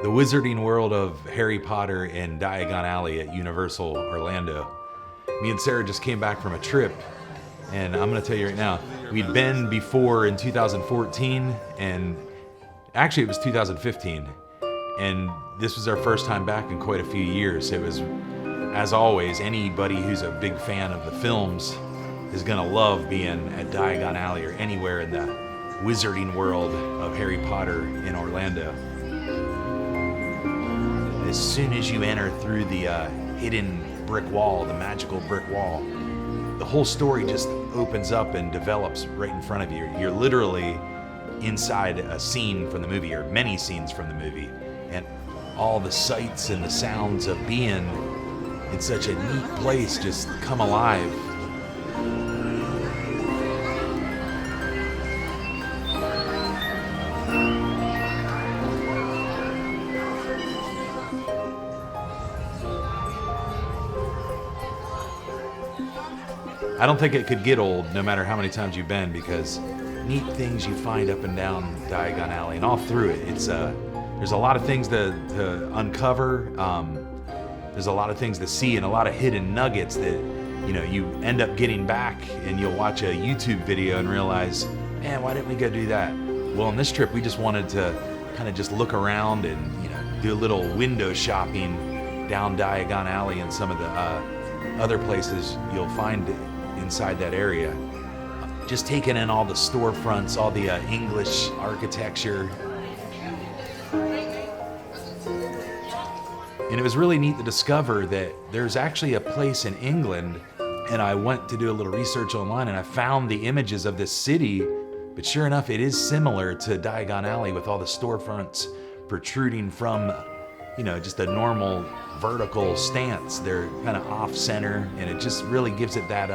the wizarding world of Harry Potter in Diagon Alley at Universal Orlando. Me and Sarah just came back from a trip, and I'm going to tell you right now, we'd been before in 2014, and actually it was 2015, and this was our first time back in quite a few years. It was, as always, anybody who's a big fan of the films is going to love being at Diagon Alley or anywhere in the wizarding world of Harry Potter in Orlando. As soon as you enter through the hidden brick wall, the magical brick wall, the whole story just opens up and develops right in front of you. You're literally inside a scene from the movie, or many scenes from the movie, and all the sights and the sounds of being in such a neat place just come alive. I don't think it could get old no matter how many times you've been, because neat things you find up and down Diagon Alley and all through it. It's there's a lot of things to uncover. There's a lot of things to see and a lot of hidden nuggets that you end up getting back, and you'll watch a YouTube video and realize, man, why didn't we go do that? Well, on this trip we just wanted to kind of just look around and do a little window shopping down Diagon Alley and some of the other places you'll find inside that area. Just taking in all the storefronts, all the English architecture. And it was really neat to discover that there's actually a place in England, and I went to do a little research online and I found the images of this city, but sure enough, it is similar to Diagon Alley with all the storefronts protruding from, just a normal vertical stance. They're kind of off center, and it just really gives it that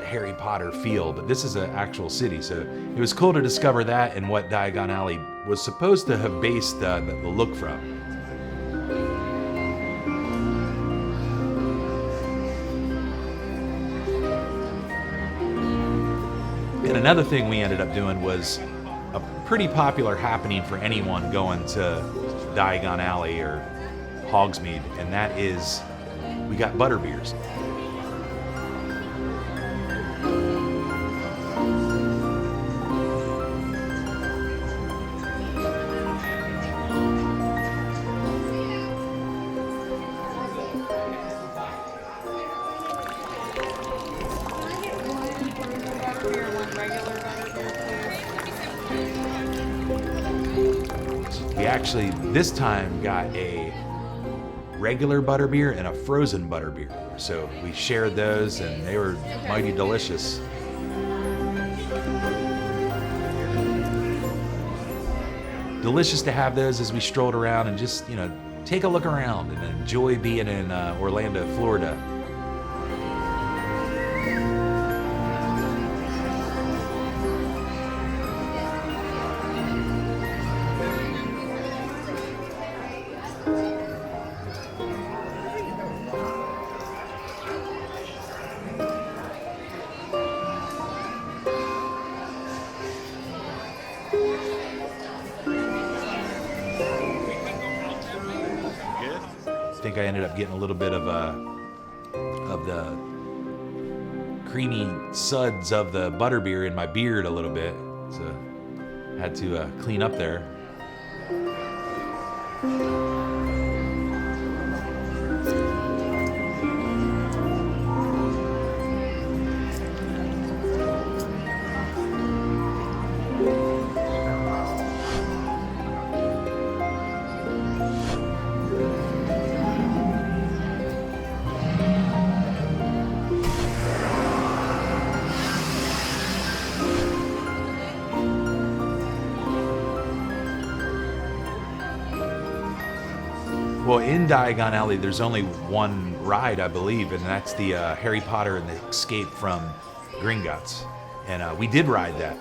Harry Potter feel. But this is an actual city, so it was cool to discover that and what Diagon Alley was supposed to have based the look from. And another thing we ended up doing was a pretty popular happening for anyone going to Diagon Alley or Hogsmeade, and that is, we got butterbeers. We actually, this time, got a regular butterbeer and a frozen butterbeer. So we shared those, and they were mighty delicious. Delicious to have those as we strolled around and just, take a look around and enjoy being in Orlando, Florida. I think I ended up getting a little bit of the creamy suds of the butterbeer in my beard a little bit, so had to clean up there. Well, in Diagon Alley, there's only one ride, I believe, and that's the Harry Potter and the Escape from Gringotts. And we did ride that.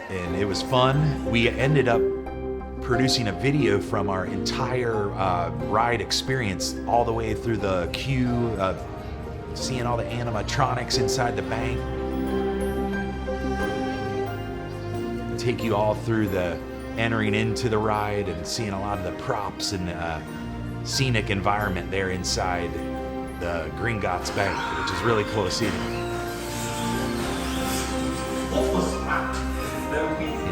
And it was fun. We ended up producing a video from our entire ride experience all the way through the queue, seeing all the animatronics inside the bank. Take you all through the entering into the ride and seeing a lot of the props and scenic environment there inside the Gringotts Bank, which is really cool to see.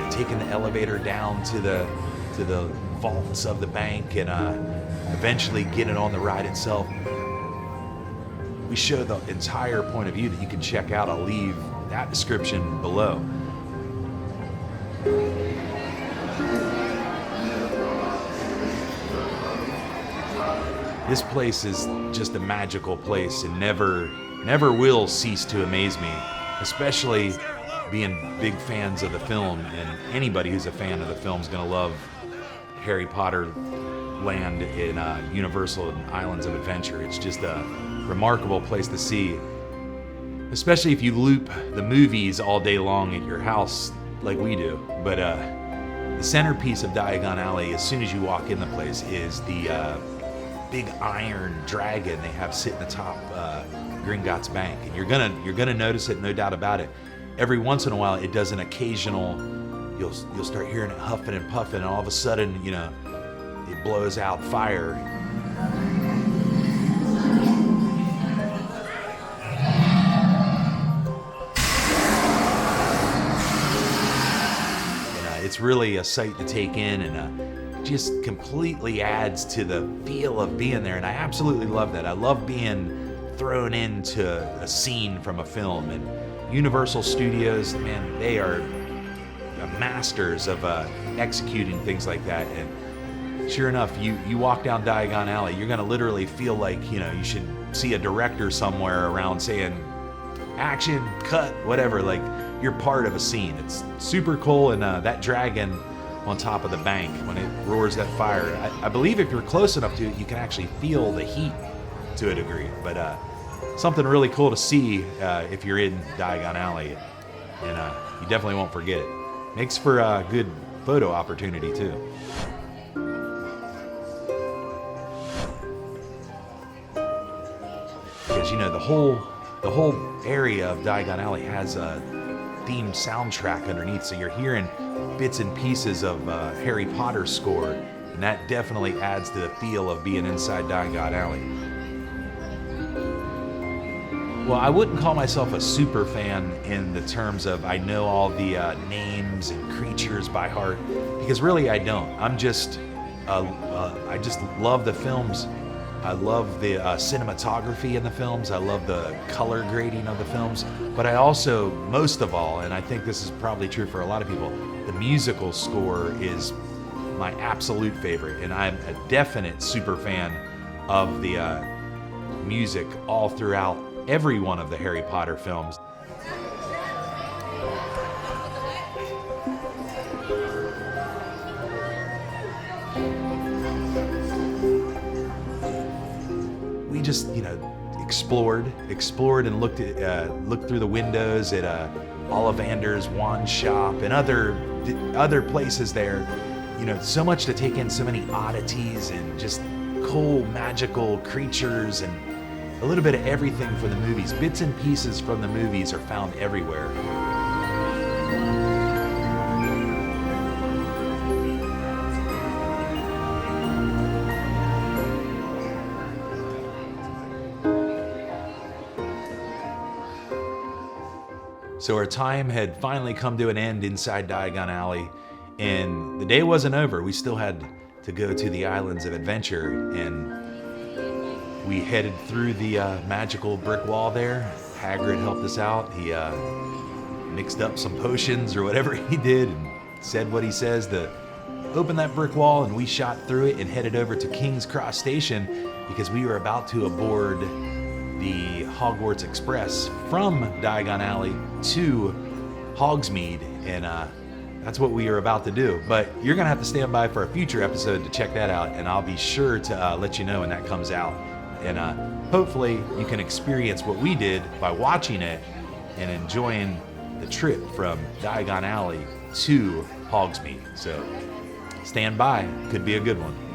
Taking the elevator down to the vaults of the bank and eventually getting on the ride itself. We show the entire point of view that you can check out. I'll leave that description below. This place is just a magical place and never will cease to amaze me, especially being big fans of the film, and anybody who's a fan of the film is going to love Harry Potter land in Universal and Islands of Adventure. It's just a remarkable place to see, especially if you loop the movies all day long at your house like we do. But the centerpiece of Diagon Alley, as soon as you walk in the place, is the big iron dragon they have sitting atop Gringotts Bank, and you're gonna notice it, no doubt about it. Every once in a while, it does an occasional. You'll start hearing it huffing and puffing, and all of a sudden, it blows out fire. And, it's really a sight to take in, and just completely adds to the feel of being there. And I absolutely love that. I love being thrown into a scene from a film. And Universal Studios, man, they are masters of executing things like that. And sure enough, you walk down Diagon Alley, you're gonna literally feel like you should see a director somewhere around saying action, cut, whatever. Like you're part of a scene. It's super cool. And that dragon on top of the bank, when it roars that fire, I believe if you're close enough to it, you can actually feel the heat to a degree. But something really cool to see if you're in Diagon Alley, and you definitely won't forget it. Makes for a good photo opportunity too. Because the whole area of Diagon Alley has a themed soundtrack underneath, so you're hearing bits and pieces of Harry Potter score, and that definitely adds to the feel of being inside Diagon Alley. Well, I wouldn't call myself a super fan in the terms of I know all the names and creatures by heart, because really I don't. I just love the films. I love the cinematography in the films. I love the color grading of the films. But I also, most of all, and I think this is probably true for a lot of people, the musical score is my absolute favorite. And I'm a definite super fan of the music all throughout every one of the Harry Potter films. We just, explored and looked through the windows at Ollivander's wand shop and other places there. So much to take in, so many oddities and just cool magical creatures and a little bit of everything from the movies. Bits and pieces from the movies are found everywhere. So our time had finally come to an end inside Diagon Alley, and the day wasn't over. We still had to go to the Islands of Adventure, and we headed through the magical brick wall there. Hagrid helped us out. He mixed up some potions or whatever he did and said what he says to open that brick wall, and we shot through it and headed over to King's Cross Station because we were about to aboard the Hogwarts Express from Diagon Alley to Hogsmeade, and that's what we are about to do. But you're gonna have to stand by for a future episode to check that out, and I'll be sure to let you know when that comes out. And hopefully you can experience what we did by watching it and enjoying the trip from Diagon Alley to Hogsmeade. So stand by, could be a good one.